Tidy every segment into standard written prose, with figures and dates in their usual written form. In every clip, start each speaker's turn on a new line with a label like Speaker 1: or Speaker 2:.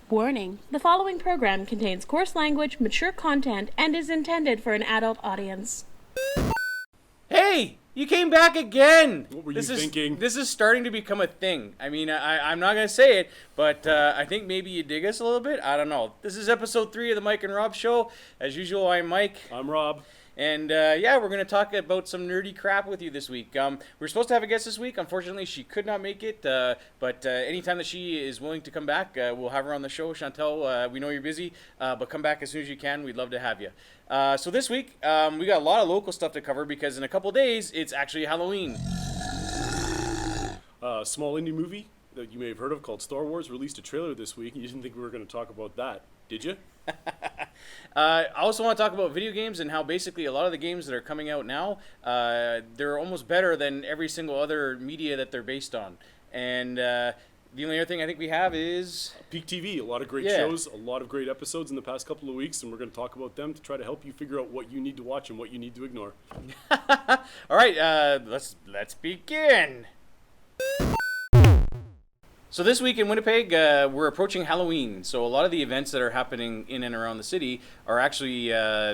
Speaker 1: Warning: the following program contains coarse language, mature content, and is intended for an adult audience.
Speaker 2: Hey! You came back again!
Speaker 3: What were you thinking?
Speaker 2: This is starting to become a thing. I mean, I'm not going to say it, but I think maybe you dig us a little bit. I don't know. This is episode 3 of the Mike and Rob Show. As usual, I'm Mike.
Speaker 3: I'm Rob.
Speaker 2: And yeah, we're going to talk about some nerdy crap with you this week. We were supposed to have a guest this week. Unfortunately, she could not make it. But anytime that she is willing to come back, we'll have her on the show. Chantel, we know you're busy, but come back as soon as you can. We'd love to have you. So this week, we got a lot of local stuff to cover because in a couple days, it's actually Halloween.
Speaker 3: A small indie movie that you may have heard of called Star Wars released a trailer this week. You didn't think we were going to talk about that, did you?
Speaker 2: I also want to talk about video games and how basically a lot of the games that are coming out now, they're almost better than every single other media that they're based on. And the only other thing I think we have is
Speaker 3: Peak TV, a lot of great shows, a lot of great episodes in the past couple of weeks, and we're going to talk about them to try to help you figure out what you need to watch and what you need to ignore.
Speaker 2: All right, let's begin. So this week in Winnipeg, we're approaching Halloween. So a lot of the events that are happening in and around the city are actually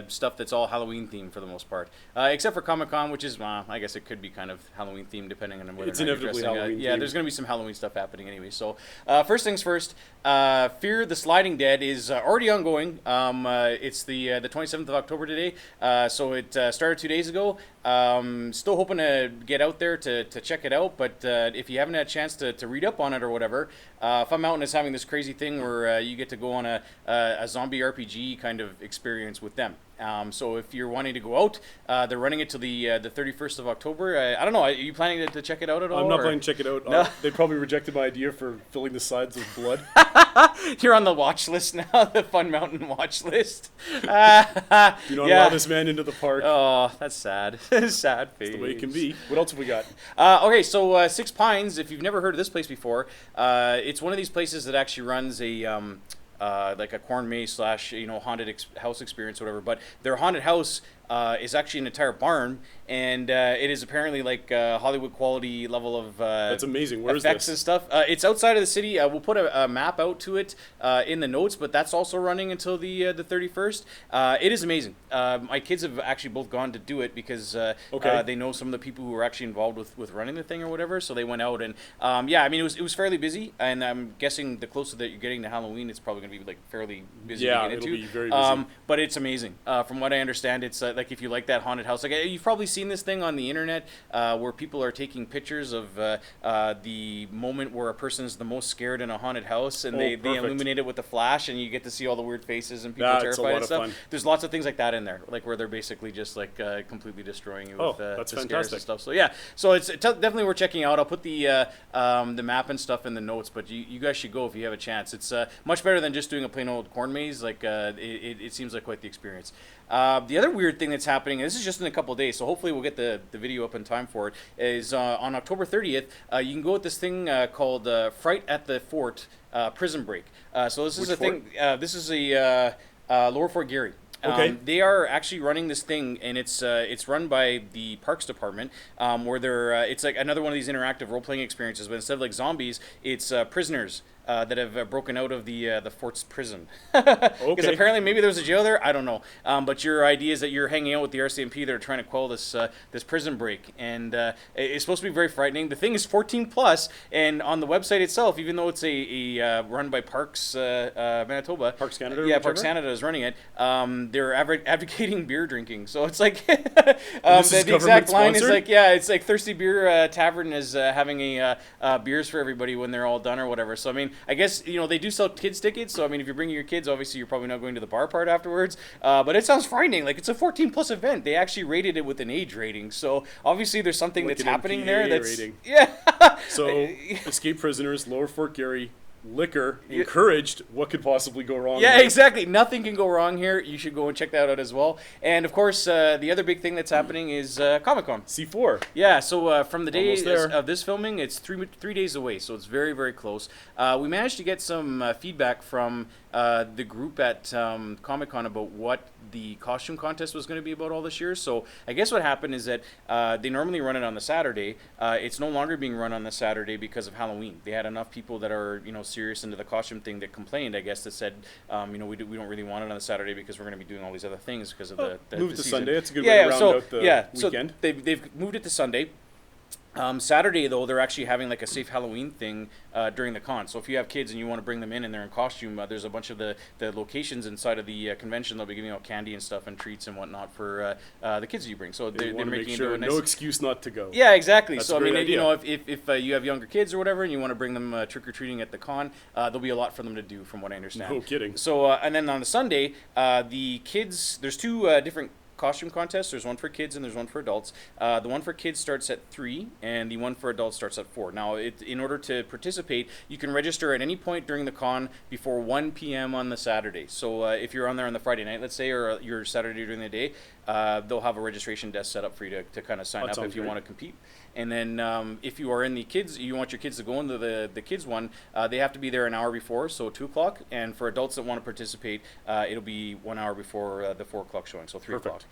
Speaker 2: stuff that's all Halloween themed for the most part. Except for Comic-Con, which is, I guess it could be kind of Halloween themed depending on whether
Speaker 3: it's
Speaker 2: or not
Speaker 3: inevitably
Speaker 2: you're dressing.
Speaker 3: Halloween
Speaker 2: Yeah,
Speaker 3: themed.
Speaker 2: there's going to be some Halloween stuff happening anyway. So first things first, Fear the Sliding Dead is already ongoing. It's the 27th of October today. So it started 2 days ago. Still hoping to get out there to check it out, but if you haven't had a chance to read up on it or whatever, Fun Mountain is having this crazy thing where you get to go on a zombie RPG kind of experience with them. So if you're wanting to go out, they're running it till the 31st of October. I don't know, are you planning to check it out at all?
Speaker 3: I'm not planning to check it out.
Speaker 2: No?
Speaker 3: They probably rejected my idea for filling the sides with blood.
Speaker 2: You're on the watch list now, the Fun Mountain watch list.
Speaker 3: Do not allow this man into the park.
Speaker 2: Oh, that's sad. Sad face.
Speaker 3: That's the way it can be. What else have we got?
Speaker 2: Okay, so Six Pines, if you've never heard of this place before, it's one of these places that actually runs a like a corn maze / haunted house experience, or whatever. But their haunted house is actually an entire barn, and it is apparently like Hollywood quality level of
Speaker 3: That's amazing. Where is
Speaker 2: effects
Speaker 3: this?
Speaker 2: and stuff. It's outside of the city. We'll put a map out to it in the notes, but that's also running until the 31st. It is amazing. My kids have actually both gone to do it because they know some of the people who are actually involved with running the thing or whatever. So they went out and I mean it was fairly busy, and I'm guessing the closer that you're getting to Halloween, it's probably going to be like fairly busy to get into.
Speaker 3: It'll be very busy.
Speaker 2: But it's amazing. From what I understand, it's like if you like that haunted house, like you've probably seen this thing on the internet where people are taking pictures of the moment where a person's the most scared in a haunted house, and they illuminate it with the flash, and you get to see all the weird faces and people terrified and stuff. There's lots of things like that in there, like where they're basically just like completely destroying you with
Speaker 3: that's
Speaker 2: the scares
Speaker 3: fantastic.
Speaker 2: and stuff. So yeah, so it's definitely worth checking out. I'll put the map and stuff in the notes, but you guys should go if you have a chance. It's much better than just doing a plain old corn maze. Like it seems like quite the experience. The other weird thing that's happening, and this is just in a couple of days, so hopefully we'll get the video up in time for it, is on October 30th, you can go with this thing called Fright at the Fort Prison Break. So this is a thing, this is a Lower Fort Garry. They are actually running this thing, and it's run by the Parks Department, where they're it's like another one of these interactive role-playing experiences, but instead of like zombies, it's prisoners that have broken out of the fort's prison. Because apparently maybe there's a jail there. I don't know. But your idea is that you're hanging out with the RCMP that are trying to quell this prison break, and it's supposed to be very frightening. The thing is 14 plus, and on the website itself, even though it's a run by Parks Manitoba,
Speaker 3: Parks Canada.
Speaker 2: Yeah, Parks Canada is running it. They're advocating beer drinking. So it's like
Speaker 3: the
Speaker 2: exact line is
Speaker 3: sponsored?
Speaker 2: like, it's like Thirsty Beer Tavern is having a beers for everybody when they're all done or whatever. So I mean, I guess they do sell kids tickets. So I mean, if you're bringing your kids, obviously you're probably not going to the bar part afterwards. But it sounds frightening. Like it's a 14 plus event. They actually rated it with an age rating. So obviously there's something
Speaker 3: like
Speaker 2: that's happening
Speaker 3: MPAA
Speaker 2: there. That's
Speaker 3: rating.
Speaker 2: Yeah.
Speaker 3: So escaped prisoners, Lower Fort Garry. Liquor encouraged. What could possibly go wrong?
Speaker 2: Yeah,
Speaker 3: there?
Speaker 2: exactly. Nothing can go wrong here. You should go and check that out as well. And of course, the other big thing that's happening is Comic-Con.
Speaker 3: C4.
Speaker 2: Yeah. So from the day
Speaker 3: Almost
Speaker 2: of this filming, it's three days away. So it's very, very close. We managed to get some feedback from the group at Comic-Con about what the costume contest was going to be about all this year. So I guess what happened is that they normally run it on the Saturday. It's no longer being run on the Saturday because of Halloween. They had enough people that are serious into the costume thing that complained, I guess, that said, we don't really want it on a Saturday because we're going to be doing all these other things because of the
Speaker 3: move it
Speaker 2: the
Speaker 3: to
Speaker 2: season.
Speaker 3: Sunday. It's a good way to round out the weekend.
Speaker 2: So they've moved it to Sunday. Saturday, though, they're actually having like a safe Halloween thing during the con. So if you have kids and you want to bring them in and they're in costume, there's a bunch of the locations inside of the convention. They'll be giving out candy and stuff and treats and whatnot for the kids that you bring. So they're making
Speaker 3: sure
Speaker 2: it nice.
Speaker 3: No excuse not to go.
Speaker 2: Yeah, exactly.
Speaker 3: That's
Speaker 2: so
Speaker 3: a great idea.
Speaker 2: If you have younger kids or whatever and you want to bring them trick or treating at the con, there'll be a lot for them to do, from what I understand.
Speaker 3: No kidding.
Speaker 2: So and then on the Sunday, the kids, there's two different costume contests. There's one for kids and there's one for adults. The one for kids starts at 3 and the one for adults starts at 4. Now, in order to participate, you can register at any point during the con before 1 p.m. on the Saturday. So if you're on there on the Friday night, let's say, or your Saturday during the day, they'll have a registration desk set up for you to kind of sign up if you want to compete. And then if you are in the kids, you want your kids to go into the kids one, they have to be there an hour before, so 2 o'clock. And for adults that want to participate, it'll be 1 hour before the 4 o'clock showing, so 3 o'clock.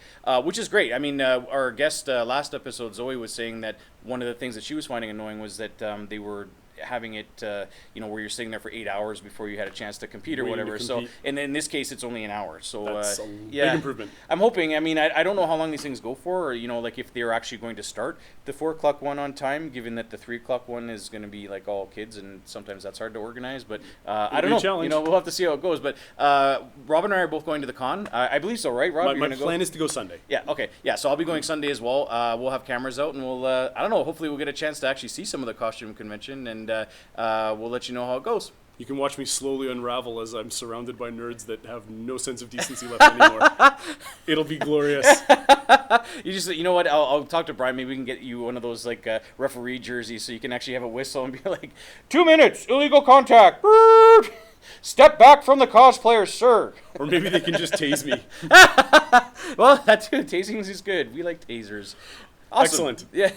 Speaker 2: Which is great. I mean, our guest last episode, Zoe, was saying that one of the things that she was finding annoying was that they were having it, where you're sitting there for 8 hours before you had a chance to compete or whatever. So, and in this case, it's only an hour. So
Speaker 3: that's a big improvement.
Speaker 2: I'm hoping. I mean, I don't know how long these things go for, or like if they're actually going to start the 4 o'clock one on time, given that the 3 o'clock one is going to be like all kids, and sometimes that's hard to organize. But I don't know.
Speaker 3: Challenge.
Speaker 2: We'll have to see how it goes. But Rob and I are both going to the con. I believe so, right, Rob?
Speaker 3: My plan is to go Sunday.
Speaker 2: Yeah. Okay. Yeah. So I'll be going Sunday as well. We'll have cameras out, and we'll. I don't know. Hopefully, we'll get a chance to actually see some of the costume convention, and we'll let you know how it goes.
Speaker 3: You can watch me slowly unravel as I'm surrounded by nerds that have no sense of decency left anymore. It'll be glorious.
Speaker 2: You know what? I'll talk to Brian. Maybe we can get you one of those like referee jerseys so you can actually have a whistle and be like, 2 minutes, illegal contact. Step back from the cosplayer, sir.
Speaker 3: Or maybe they can just tase me.
Speaker 2: Well, that too. Tasing is good. We like tasers. Awesome.
Speaker 3: Excellent.
Speaker 2: Yeah.